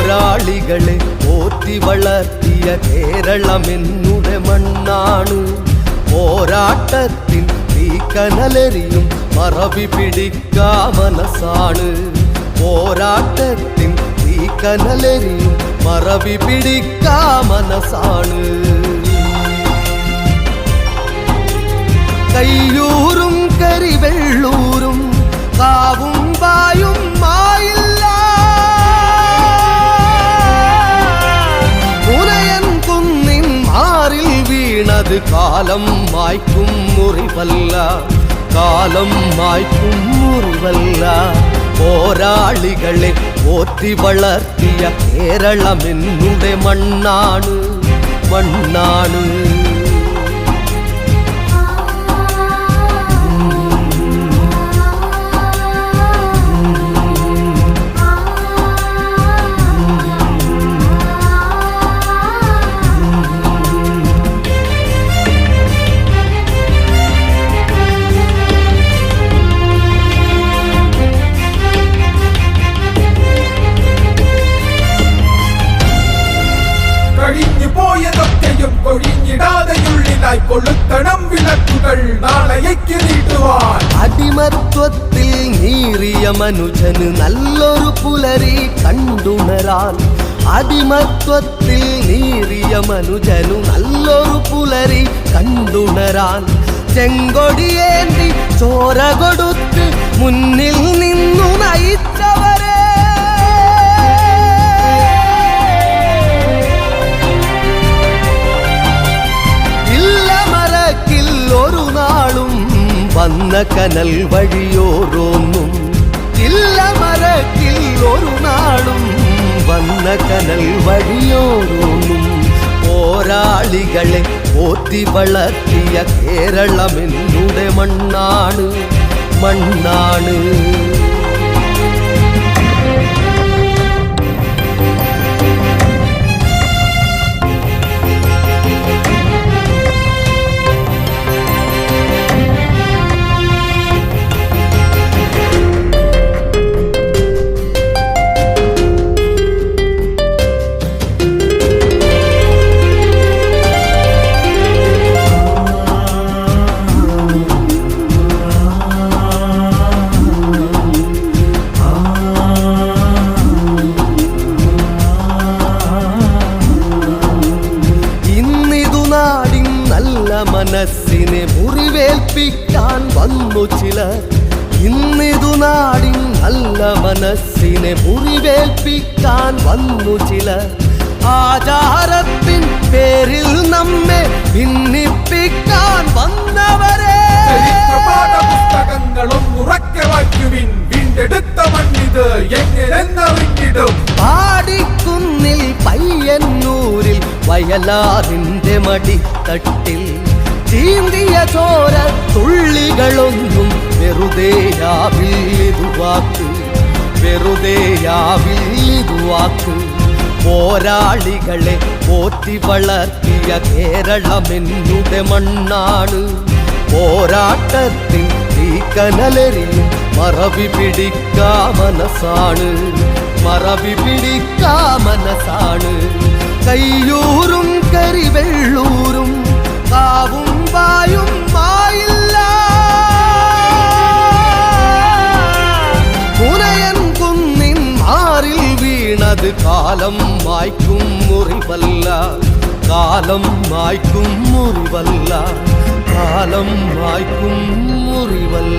പോരാളികളെ പോറ്റി വളർത്തിയ കേരളമെന്നുടെ മണ്ണാണ്. പോരാട്ടത്തിൽ തീക്കനലെറിയും മറവി പിടിക്കാ മനസ്സാണ്. പോരാട്ടത്തിൽ തീക്കനലെറിയും മറവി പിടിക്കാ മനസ്സാണ്. കയ്യൂരും കരിവെള്ളൂരും കാവും വായും മായില്ല. മുനയൻ കുന്നിൻ മാറിൽ വീണത് കാലം മായ്ക്കും മുറിവല്ല, കാലം മായ്ക്കും മുറിവല്ല. പോരാളികളെ പോറ്റി വളർത്തിയ കേരളമെന്നുടെ മണ്ണാണ്, മണ്ണാണ്. പോയതൊക്കെയും കൊഴിഞ്ഞിടാതെയുള്ളിലായി കൊളുത്തണം വിളക്കുകൾ നാളേക്ക് നീട്ടുവാൻ. അടിമത്വത്തിൽ നീറിയ മനുജന് നല്ലൊരു പുലരി കണ്ടുണരാൻ. അടിമത്വത്തിൽ നീറിയ മനുജനു നല്ലൊരു പുലരി കണ്ടുണരാൻ. ചെങ്കൊടിയേന്തി ചോര കൊടുത്ത് മുന്നിൽ നിന്നു നയിച്ചവരെ ഒരു നാളും വന്ന കനൽ വഴിയോരോന്നും. ഇല്ല മരക്കിൽ ഒരു നാളും വന്ന കനൽ വഴിയോരോന്നും. പോരാളികളെ പോറ്റി വളർത്തിയ കേരളമെന്നുടെ മണ്ണാണ്, മണ്ണാണ്. മനസ്സിനെ മുറിവേൽപ്പിക്കാൻ വന്നു ചിലർ. ഇന്നിതു നാടിൻ നല്ല മനസ്സിനെ മുറിവേൽപ്പിക്കാൻ വന്നു ചിലർ. ആചാരത്തിൻ പേരിൽ നമ്മെ ഭിന്നിപ്പിക്കാൻ വന്നവരെ പുസ്തകങ്ങളും ഉറക്കെ വായിക്കുവിൻ. വീണ്ടെടുത്ത മണ്ണിത് എങ്ങനെന്നറിഞ്ഞിടും. പാടിക്കുന്നിൽ പയ്യന്നൂരിൽ വയലാറിന്റെ മടിത്തട്ടിൽ ചീന്തിയ ചോര തുള്ളികളൊന്നും വെറുതെയാവില്ലിതുവാക്ക്, വെറുതെയാവില്ലിതുവാക്ക്. പോരാളികളെ പോറ്റി വളർത്തിയ കേരളമെന്നുടെ മണ്ണാണ്. പോരാട്ടത്തിൽ തീക്കനലെറിയും മറവി പിടിക്കാ മനസ്സാണ്, മറവി പിടിക്കാ മനസ്സാണ്. കയ്യൂരും കരിവെള്ളൂരും കാവും വായും മായില്ല. മുനയൻ കുന്നിൻ മാറിൽ വീണത് കാലം മായ്ക്കും മുറിവല്ല, കാലം മായ്ക്കും മുറിവല്ല, കാലം മായ്ക്കും മുറിവല്ല.